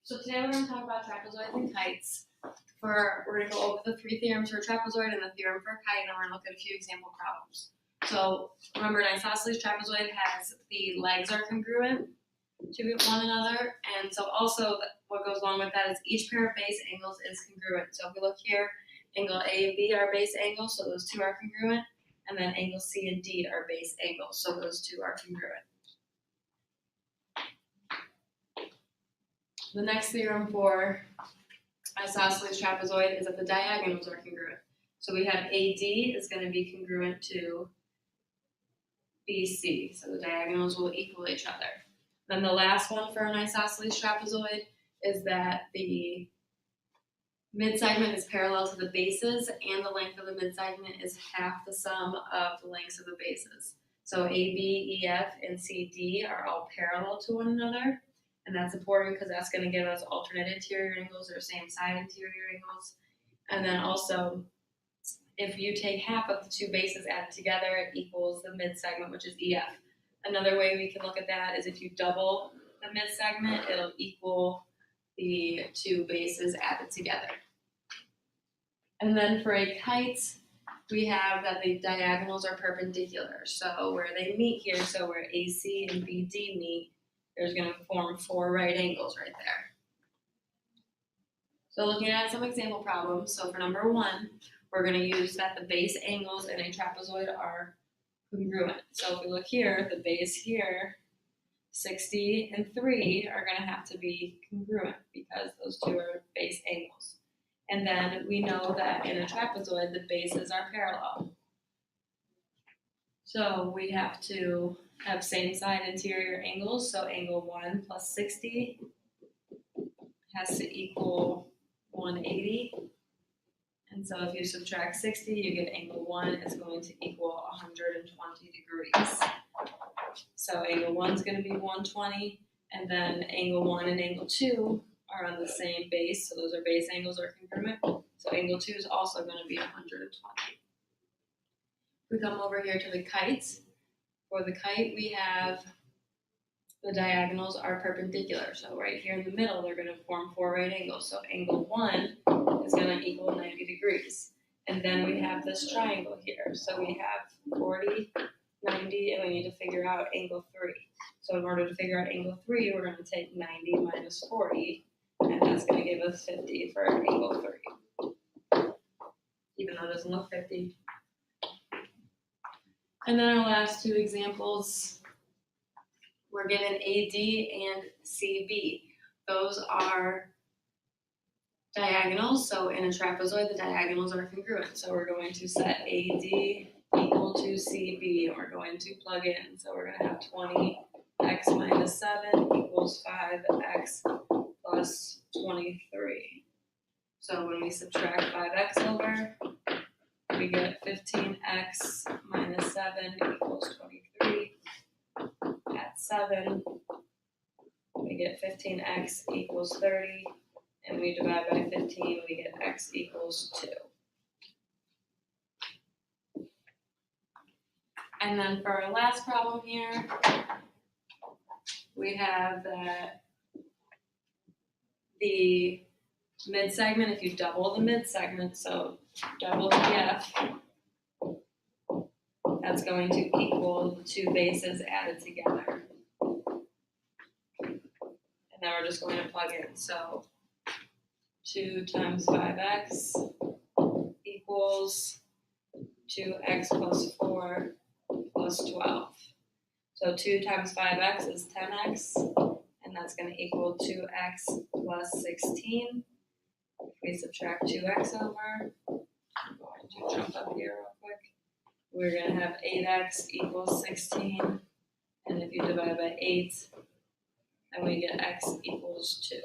So today we're going to talk about trapezoids and kites. We're going to go over the three theorems for a trapezoid and the theorem for a kite, and we're going to look at a few example problems. So remember, an isosceles trapezoid has the legs are congruent to one another, and so also what goes along with that is each pair of base angles is congruent. So if we look here, angle A and B are base angles, so those two are congruent, and then angle C and D are base angles, so those two are congruent. The next theorem for isosceles trapezoid is that the diagonals are congruent. So we have AD is going to be congruent to BC, so the diagonals will equal each other. Then the last one for an isosceles trapezoid is that the midsegment is parallel to the bases, and the length of the midsegment is half the sum of the lengths of the bases. So AB, EF, and CD are all parallel to one another. And that's important because that's going to give us alternate interior angles or same side interior angles. And then also, if you take half of the two bases added together, it equals the midsegment, which is EF. Another way we can look at that is if you double the midsegment, it'll equal the two bases added together. And then for a kite, we have that the diagonals are perpendicular. So where they meet here, so where AC and BD meet, there's going to form four right angles right there. So looking at some example problems, so for number one, we're going to use that the base angles in a trapezoid are congruent. So if we look here, the base here, 60 and 3 are going to have to be congruent because those two are base angles. And then we know that in a trapezoid, the bases are parallel. So we have to have same side interior angles, so angle 1 plus 60 has to equal 180. And so if you subtract 60, you get angle 1 is going to equal 120 degrees. So angle 1 is going to be 120, and then angle 1 and angle 2 are on the same base, so those are base angles are congruent. So angle 2 is also going to be 120. We come over here to the kites. For the kite, we have the diagonals are perpendicular. So right here in the middle, they're going to form four right angles. So angle 1 is going to equal 90 degrees. And then we have this triangle here. So we have 40, 90, and we need to figure out angle 3. So in order to figure out angle 3, we're going to take 90 minus 40, and that's going to give us 50 for angle 3. Even though it doesn't look 50. And then our last two examples, we're given AD and CB. Those are diagonals, so in a trapezoid, the diagonals are congruent. So we're going to set AD equal to CB, and we're going to plug in. So we're going to have 20x minus 7 equals 5x plus 23. So when we subtract 5x over, we get 15x minus 7 equals 23. At 7, we get 15x equals 30. And we divide by 15, we get x equals 2. And then for our last problem here, we have that the midsegment, if you double the midsegment, so double EF, that's going to equal the two bases added together. And then we're just going to plug in. So 2 times 5x equals 2x plus 4 plus 12. So 2 times 5x is 10x, and that's going to equal 2x plus 16. If we subtract 2x over, I'm going to jump up here real quick. We're going to have 8x equals 16, and if you divide by 8, then we get x equals 2.